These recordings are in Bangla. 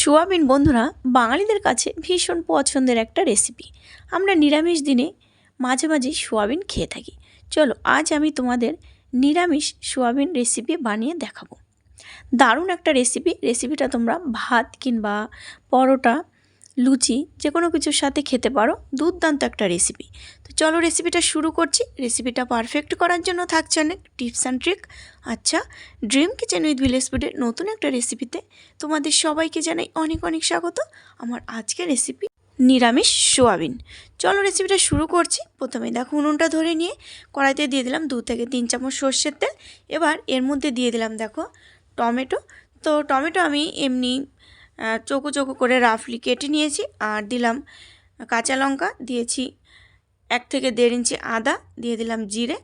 সোয়াবিন বন্ধুরা বাঙালিদের কাছে ভীষণ পছন্দের একটা রেসিপি। আমরা নিরামিষ দিনে মাঝে মাঝে সোয়াবিন খেয়ে থাকি। চলো আজ আমি তোমাদের নিরামিষ সোয়াবিন রেসিপি বানিয়ে দেখাবো। দারুণ একটা রেসিপিটা তোমরা ভাত কিংবা পরোটা, লুচি যে কোনো কিছুর সাথে খেতে পারো। দুর্দান্ত একটা রেসিপি। তো চলো রেসিপিটা শুরু করছি। রেসিপিটা পারফেক্ট করার জন্য থাকছে অনেক টিপস অ্যান্ড ট্রিক। আচ্ছা, ড্রিম কিচেন উইথ ভিলেজ ফুডের নতুন একটা রেসিপিতে তোমাদের সবাইকে জানাই অনেক অনেক স্বাগত। আমার আজকের রেসিপি নিরামিষ সোয়াবিন। চলো রেসিপিটা শুরু করছি। প্রথমে দেখো উনুনটা ধরে নিয়ে কড়াইতে দিয়ে দিলাম 2 থেকে 3 চামচ সর্ষের তেল। এবার এর মধ্যে দিয়ে দিলাম দেখো টমেটো। তো টমেটো আমি এমনি চৌকো চৌকো করে রাফলি কেটে নিয়েছি। আর দিলাম কাঁচা লঙ্কা, দিয়েছি 1 থেকে 1.5 ইঞ্চি আদা, দিয়ে দিলাম জিরে।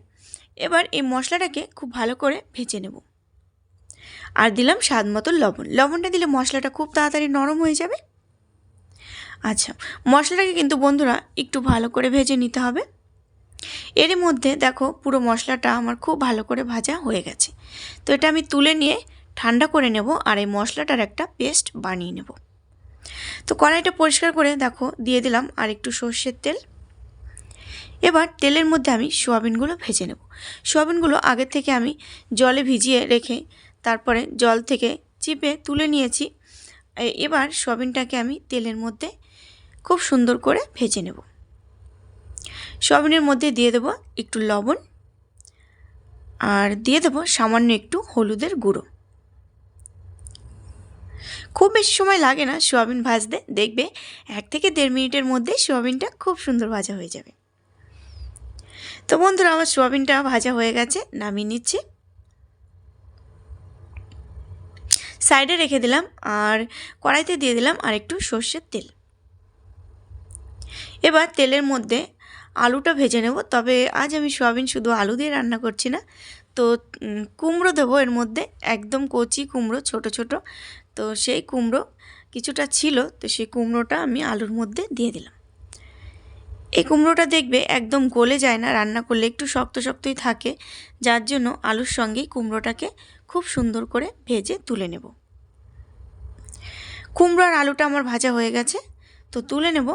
এবার এই মশলাটাকে খুব ভালো করে ভেজে নেব। আর দিলাম স্বাদ মতো লবণ। লবণটা দিলে মশলাটা খুব তাড়াতাড়ি নরম হয়ে যাবে। আচ্ছা, মশলাটাকে কিন্তু বন্ধুরা একটু ভালো করে ভেজে নিতে হবে। এর মধ্যে দেখো পুরো মশলাটা আমার খুব ভালো করে ভাজা হয়ে গেছে। তো এটা আমি তুলে নিয়ে ঠান্ডা করে নেব আর এই মশলাটার একটা পেস্ট বানিয়ে নেব। তো কড়াইটা পরিষ্কার করে দেখো দিয়ে দিলাম আর একটু সর্ষের তেল। এবার তেলের মধ্যে আমি সোয়াবিনগুলো ভেজে নেব। সোয়াবিনগুলো আগে থেকে আমি জলে ভিজিয়ে রেখে তারপরে জল থেকে চিপে তুলে নিয়েছি। এবার সোয়াবিনটাকে আমি তেলের মধ্যে খুব সুন্দর করে ভেজে নেব। সোয়াবিনের মধ্যে দিয়ে দেবো একটু লবণ আর দিয়ে দেবো সামান্য একটু হলুদের গুঁড়ো। খুব বেশি সময় লাগে না সোয়াবিন ভাজতে, দেখবে 1 থেকে 1.5 মিনিটের মধ্যে সোয়াবিনটা খুব সুন্দর ভাজা হয়ে যাবে। তো বন্ধুরা আমার সোয়াবিনটা ভাজা হয়ে গেছে, নামিয়ে নিচ্ছি। সাইডে রেখে দিলাম আর কড়াইতে দিয়ে দিলাম আর একটু সর্ষের তেল। এবার তেলের মধ্যে আলুটা ভেজে নেব। তবে আজ আমি সোয়াবিন শুধু আলু দিয়ে রান্না করছি না, তো কুমড়ো দেবো এর মধ্যে, একদম কচি কুমড়ো, ছোট ছোট। তো সেই কুমড়ো কিছুটা ছিল, তো সেই কুমড়োটা আমি আলুর মধ্যে দিয়ে দিলাম। এই কুমড়োটা দেখবে একদম গলে যায় না, রান্না করলে একটু শক্ত শক্তই থাকে, যার জন্য আলুর সঙ্গেই কুমড়োটাকে খুব সুন্দর করে ভেজে তুলে নেব। কুমড়ো আর আলুটা আমার ভাজা হয়ে গেছে, তো তুলে নেব।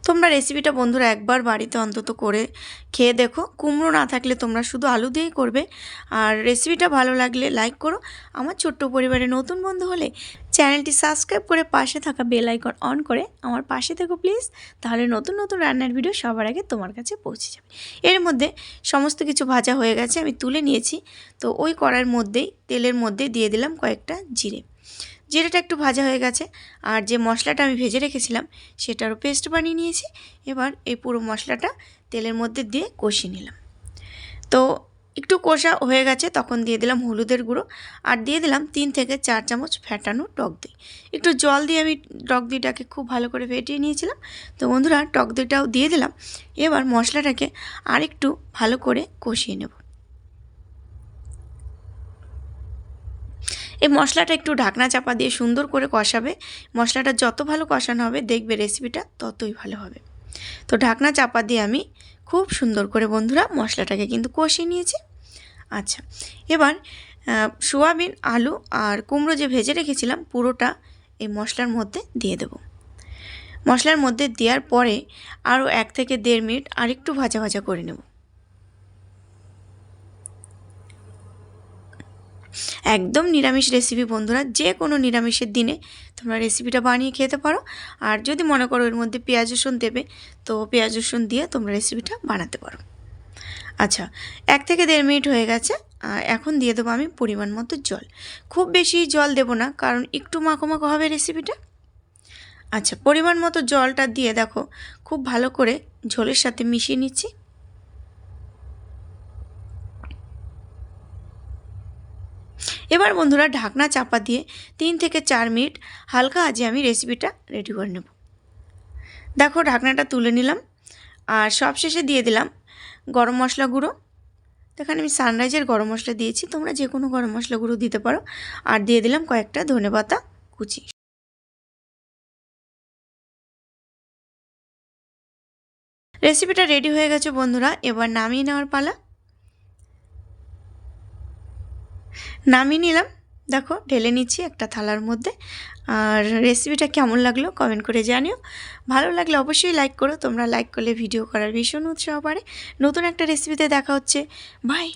তোমরা রেসিপিটা বন্ধুরা একবার বাড়িতে অন্তত করে খেয়ে দেখো। কুমড়ো না থাকলে তোমরা শুধু আলু দিয়েই করবে। আর রেসিপিটা ভালো লাগলে লাইক করো। আমার ছোট্ট পরিবারে নতুন বন্ধু হলে চ্যানেলটি সাবস্ক্রাইব করে পাশে থাকা বেল আইকন অন করে আমার পাশে থেকো প্লিজ। তাহলে নতুন নতুন রান্নার ভিডিও সবার আগে তোমার কাছে পৌঁছে যাবে। এর মধ্যে সমস্ত কিছু ভাজা হয়ে গেছে, আমি তুলে নিয়েছি। তো ওই কড়াইয়ের মধ্যেই তেলের মধ্যে দিয়ে দিলাম কয়েকটা জিরে। জিরেটা একটু ভাজা হয়ে গেছে আর যে মশলাটা আমি ভেজে রেখেছিলাম সেটারও পেস্ট বানিয়ে নিয়েছি। এবার এই পুরো মশলাটা তেলের মধ্যে দিয়ে কষিয়ে নিলাম। তো একটু কষা হয়ে গেছে, তখন দিয়ে দিলাম হলুদের গুঁড়ো আর দিয়ে দিলাম 3 থেকে 4 চামচ ফ্যাটানো টক দই। একটু জল দিয়ে আমি টক দইটাকে খুব ভালো করে ফেটিয়ে নিয়েছিলাম। তো বন্ধুরা টক দইটাও দিয়ে দিলাম। এবার মশলাটাকে আরেকটু ভালো করে কষিয়ে নেব। এই মশলাটা একটু ঢাকনা চাপা দিয়ে সুন্দর করে কষাবে। মশলাটা যত ভালো কষানো হবে দেখবে রেসিপিটা ততই ভালো হবে। তো ঢাকনা চাপা দিয়ে আমি খুব সুন্দর করে বন্ধুরা মশলাটাকে কিন্তু কষিয়ে নিয়েছি। আচ্ছা, এবার সোয়াবিন, আলু আর কুমড়ো যে ভেজে রেখেছিলাম পুরোটা এই মশলার মধ্যে দিয়ে দেব। মশলার মধ্যে দেওয়ার পরে আরও 1 থেকে 1.5 মিনিট আরেকটু ভাজা ভাজা করে নেব। একদম নিরামিষ রেসিপি বন্ধুরা, যে কোনো নিরামিষের দিনে তোমরা রেসিপিটা বানিয়ে খেতে পারো। আর যদি মনে করো এর মধ্যে পেঁয়াজ রসুন দেবে, তো পেঁয়াজ রসুন দিয়ে তোমরা রেসিপিটা বানাতে পারো। আচ্ছা, 1 থেকে 1.5 মিনিট হয়ে গেছে। এখন দিয়ে দেবো আমি পরিমাণ মতো জল। খুব বেশি জল দেব না, কারণ একটু মাখো মাখো হবে রেসিপিটা। আচ্ছা, পরিমাণ মতো জলটা দিয়ে দেখো খুব ভালো করে ঝোলের সাথে মিশিয়ে নিচ্ছি। এবার বন্ধুরা ঢাকনা চাপা দিয়ে 3 থেকে 4 মিনিট হালকা আঁচে আমি রেসিপিটা রেডি করে নেব। দেখো ঢাকনাটা তুলে নিলাম আর সবশেষে দিয়ে দিলাম গরম মশলা গুঁড়ো। এখানে আমি সানরাইজের গরম মশলা দিয়েছি, তোমরা যে কোনো গরম মশলা গুঁড়ো দিতে পারো। আর দিয়ে দিলাম কয়েকটা ধনেপাতা কুচি। রেসিপিটা রেডি হয়ে গেছে বন্ধুরা, এবার নামিয়ে নেওয়ার পালা। নামিয়ে নিলাম। দেখো ঢেলে নিচ্ছি একটা থালার মধ্যে। আর রেসিপিটা কেমন লাগলো কমেন্ট করে জানিও। ভালো লাগলে অবশ্যই লাইক করো, তোমরা লাইক করলে ভিডিও করার ভীষণ উৎসাহ বাড়ে। নতুন একটা রেসিপিতে দেখা হচ্ছে, বাই।